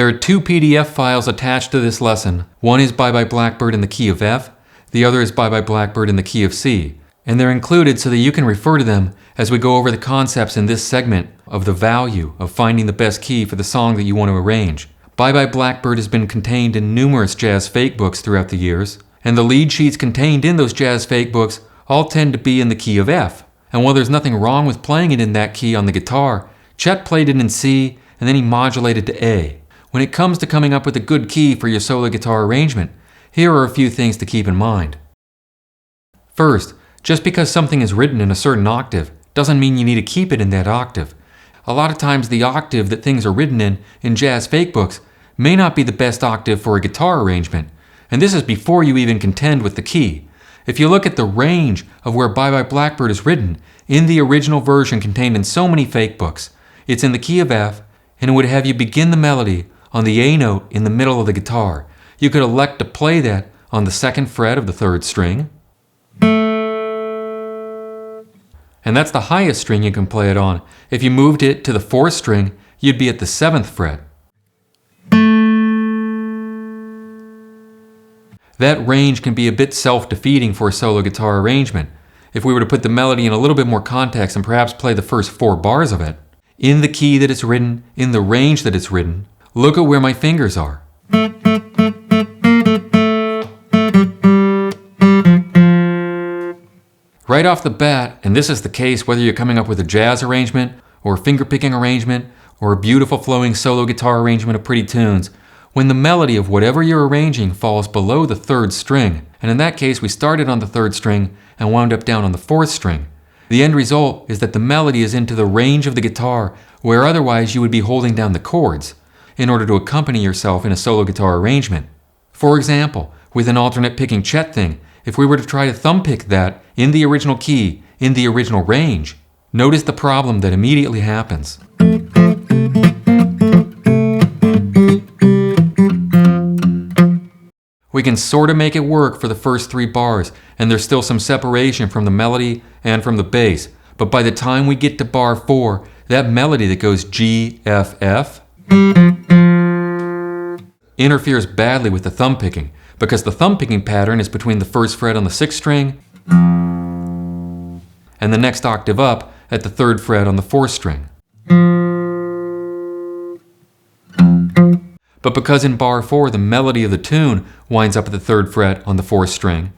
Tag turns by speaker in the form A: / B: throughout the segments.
A: There are two PDF files attached to this lesson. One is by Blackbird in the key of F, the other is by Blackbird in the key of C. And they're included so that you can refer to them as we go over the concepts in this segment of the value of finding the best key for the song that you want to arrange. Bye Blackbird has been contained in numerous jazz fake books throughout the years, and the lead sheets contained in those jazz fake books all tend to be in the key of F. And while there's nothing wrong with playing it in that key on the guitar, Chet played it in C and then he modulated to A. When it comes to coming up with a good key for your solo guitar arrangement, here are a few things to keep in mind. First, just because something is written in a certain octave doesn't mean you need to keep it in that octave. A lot of times the octave that things are written in jazz fake books may not be the best octave for a guitar arrangement, and this is before you even contend with the key. If you look at the range of where Bye Blackbird is written in the original version contained in so many fake books, it's in the key of F, and it would have you begin the melody on the A note in the middle of the guitar. You could elect to play that on the 2nd fret of the 3rd string, and that's the highest string you can play it on. If you moved it to the 4th string, you'd be at the 7th fret. That range can be a bit self-defeating for a solo guitar arrangement. If we were to put the melody in a little bit more context and perhaps play the first 4 bars of it, in the key that it's written, in the range that it's written, look at where my fingers are. Right off the bat, and this is the case whether you're coming up with a jazz arrangement, or a finger-picking arrangement, or a beautiful flowing solo guitar arrangement of pretty tunes, when the melody of whatever you're arranging falls below the 3rd string, and in that case we started on the 3rd string and wound up down on the 4th string, the end result is that the melody is into the range of the guitar where otherwise you would be holding down the chords in order to accompany yourself in a solo guitar arrangement. For example, with an alternate picking Chet thing, if we were to try to thumb pick that in the original key, in the original range, notice the problem that immediately happens. We can sort of make it work for the first 3 bars, and there's still some separation from the melody and from the bass, but by the time we get to bar 4, that melody that goes G, F, F interferes badly with the thumb picking, because the thumb picking pattern is between the 1st fret on the 6th string and the next octave up at the 3rd fret on the 4th string. But because in bar 4 the melody of the tune winds up at the 3rd fret on the 4th string,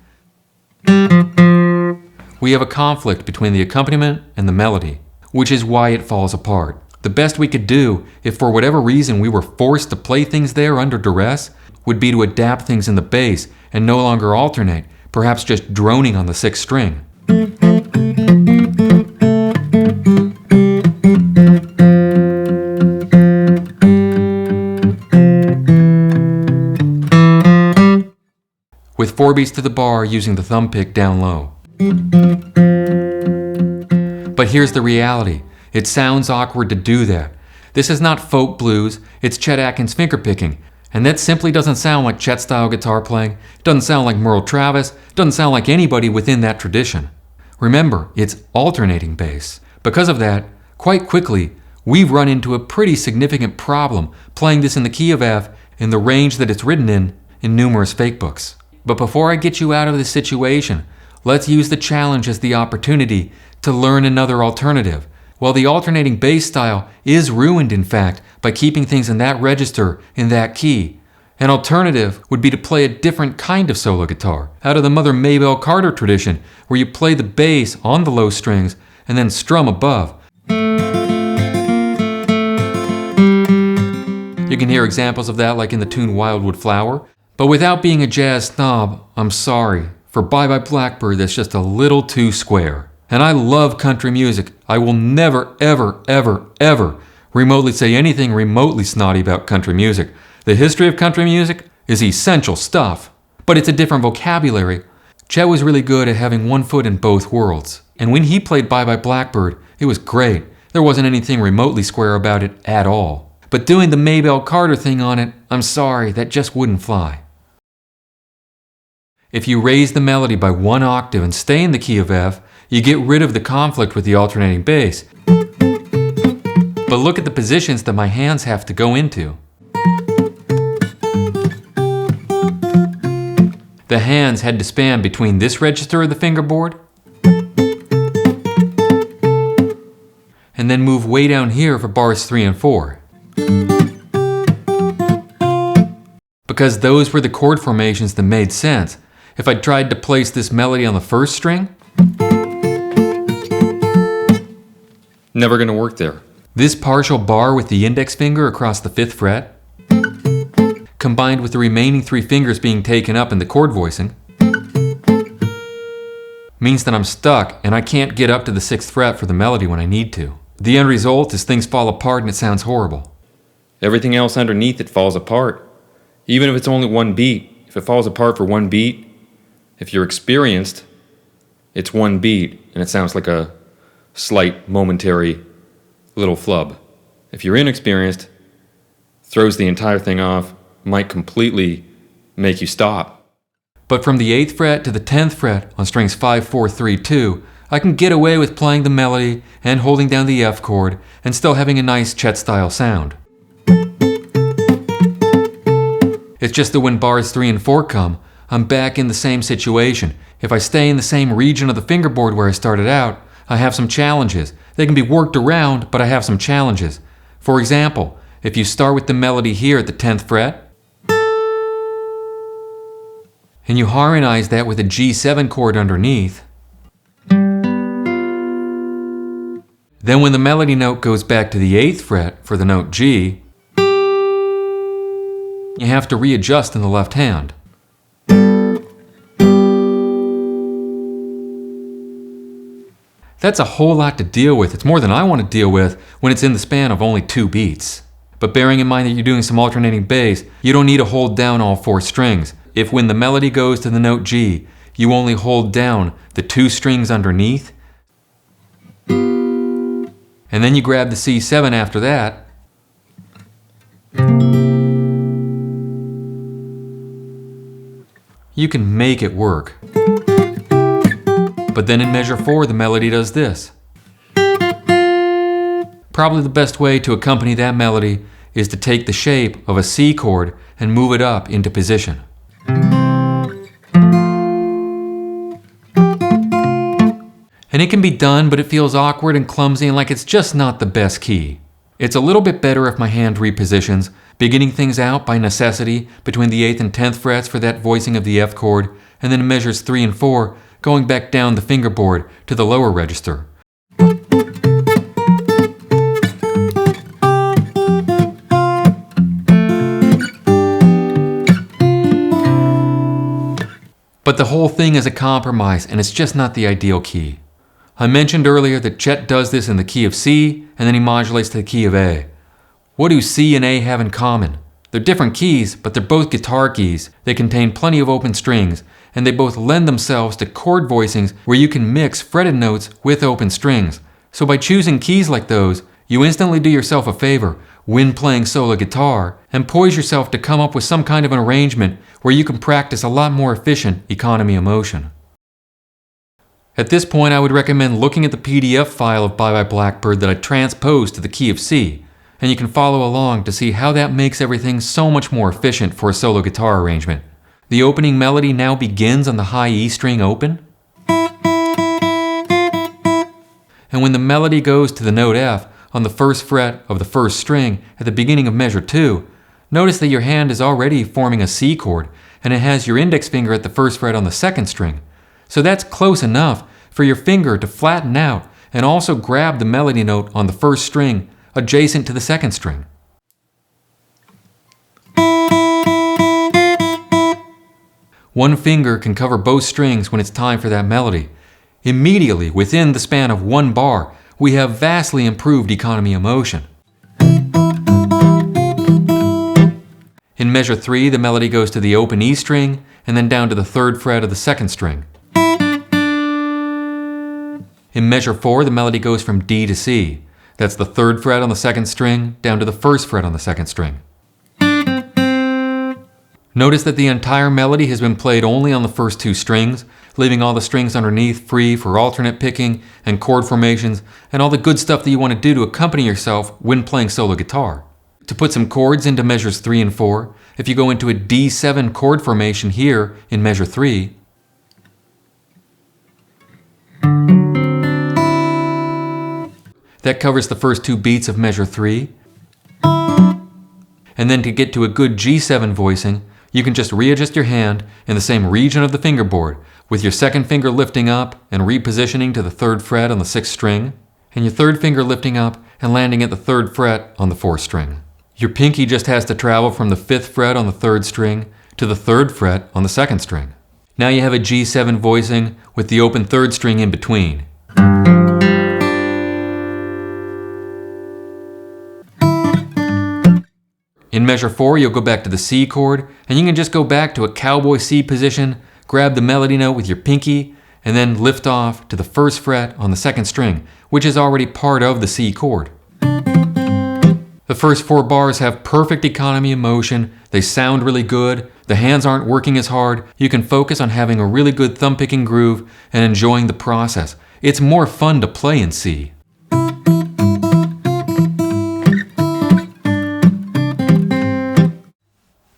A: we have a conflict between the accompaniment and the melody, which is why it falls apart. The best we could do, if for whatever reason we were forced to play things there under duress, would be to adapt things in the bass and no longer alternate, perhaps just droning on the 6th string. With 4 beats to the bar using the thumb pick down low. But here's the reality. It sounds awkward to do that. This is not folk blues, it's Chet Atkins fingerpicking, and that simply doesn't sound like Chet-style guitar playing, it doesn't sound like Merle Travis, it doesn't sound like anybody within that tradition. Remember, it's alternating bass. Because of that, quite quickly, we've run into a pretty significant problem playing this in the key of F in the range that it's written in numerous fake books. But before I get you out of this situation, let's use the challenge as the opportunity to learn another alternative. While the alternating bass style is ruined, in fact, by keeping things in that register, in that key, an alternative would be to play a different kind of solo guitar, out of the Mother Maybelle Carter tradition, where you play the bass on the low strings and then strum above. You can hear examples of that like in the tune Wildwood Flower. But without being a jazz snob, I'm sorry. For Bye Blackbird, that's just a little too square. And I love country music. I will never, ever, ever, ever remotely say anything remotely snotty about country music. The history of country music is essential stuff. But it's a different vocabulary. Chet was really good at having one foot in both worlds. And when he played Bye Blackbird, it was great. There wasn't anything remotely square about it at all. But doing the Maybelle Carter thing on it, I'm sorry, that just wouldn't fly. If you raise the melody by 1 octave and stay in the key of F, you get rid of the conflict with the alternating bass. But look at the positions that my hands have to go into. The hands had to span between this register of the fingerboard and then move way down here for bars 3 and 4. Because those were the chord formations that made sense. If I tried to place this melody on the first string, never going to work there. This partial bar with the index finger across the 5th fret, combined with the remaining 3 fingers being taken up in the chord voicing, means that I'm stuck and I can't get up to the 6th fret for the melody when I need to. The end result is things fall apart and it sounds horrible. Everything else underneath it falls apart. Even if it's only one beat, if it falls apart for one beat, if you're experienced, it's one beat and it sounds like a slight, momentary little flub. If you're inexperienced, throws the entire thing off, might completely make you stop. But from the 8th fret to the 10th fret on strings 5, 4, 3, 2, I can get away with playing the melody and holding down the F chord and still having a nice Chet-style sound. It's just that when bars 3 and 4 come, I'm back in the same situation. If I stay in the same region of the fingerboard where I started out, I have some challenges. They can be worked around, but I have some challenges. For example, if you start with the melody here at the 10th fret, and you harmonize that with a G7 chord underneath, then when the melody note goes back to the 8th fret for the note G, you have to readjust in the left hand. That's a whole lot to deal with. It's more than I want to deal with when it's in the span of only 2 beats. But bearing in mind that you're doing some alternating bass, you don't need to hold down all 4 strings. If when the melody goes to the note G, you only hold down the 2 strings underneath, and then you grab the C7 after that, you can make it work. But then in measure 4, the melody does this. Probably the best way to accompany that melody is to take the shape of a C chord and move it up into position. And it can be done, but it feels awkward and clumsy and like it's just not the best key. It's a little bit better if my hand repositions, beginning things out by necessity between the 8th and 10th frets for that voicing of the F chord, and then in measures 3 and 4, going back down the fingerboard to the lower register. But the whole thing is a compromise, and it's just not the ideal key. I mentioned earlier that Chet does this in the key of C, and then he modulates to the key of A. What do C and A have in common? They're different keys, but they're both guitar keys. They contain plenty of open strings, and they both lend themselves to chord voicings where you can mix fretted notes with open strings. So by choosing keys like those, you instantly do yourself a favor when playing solo guitar, and poise yourself to come up with some kind of an arrangement where you can practice a lot more efficient economy of motion. At this point, I would recommend looking at the PDF file of Bye Bye Blackbird that I transposed to the key of C, and you can follow along to see how that makes everything so much more efficient for a solo guitar arrangement. The opening melody now begins on the high E string open, and when the melody goes to the note F on the 1st fret of the 1st string at the beginning of measure 2, notice that your hand is already forming a C chord, and it has your index finger at the 1st fret on the 2nd string. So that's close enough for your finger to flatten out and also grab the melody note on the 1st string adjacent to the 2nd string. One finger can cover both strings when it's time for that melody. Immediately, within the span of 1 bar, we have vastly improved economy of motion. In measure 3, the melody goes to the open E string and then down to the 3rd fret of the 2nd string. In measure 4, the melody goes from D to C. That's the 3rd fret on the 2nd string down to the 1st fret on the 2nd string. Notice that the entire melody has been played only on the first 2 strings, leaving all the strings underneath free for alternate picking and chord formations and all the good stuff that you want to do to accompany yourself when playing solo guitar. To put some chords into measures 3 and 4, if you go into a D7 chord formation here in measure 3, that covers the first 2 beats of measure 3. And then to get to a good G7 voicing, you can just readjust your hand in the same region of the fingerboard, with your second finger lifting up and repositioning to the 3rd fret on the 6th string, and your 3rd finger lifting up and landing at the 3rd fret on the 4th string. Your pinky just has to travel from the 5th fret on the 3rd string to the 3rd fret on the 2nd string. Now you have a G7 voicing with the open 3rd string in between. In measure 4, you'll go back to the C chord, and you can just go back to a cowboy C position, grab the melody note with your pinky, and then lift off to the 1st fret on the 2nd string, which is already part of the C chord. The first 4 bars have perfect economy of motion, they sound really good, the hands aren't working as hard, you can focus on having a really good thumb-picking groove and enjoying the process. It's more fun to play in C.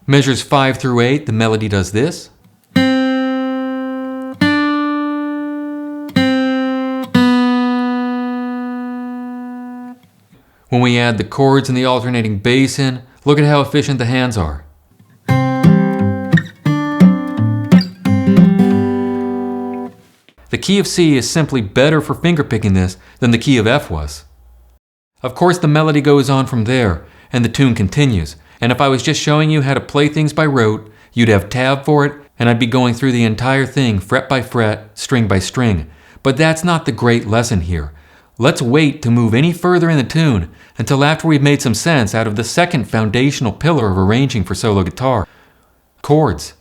A: Measures 5 through 8, the melody does this. When we add the chords and the alternating bass in, look at how efficient the hands are. The key of C is simply better for fingerpicking this than the key of F was. Of course, the melody goes on from there, and the tune continues. And if I was just showing you how to play things by rote, you'd have tab for it, and I'd be going through the entire thing fret by fret, string by string. But that's not the great lesson here. Let's wait to move any further in the tune until after we've made some sense out of the second foundational pillar of arranging for solo guitar: chords.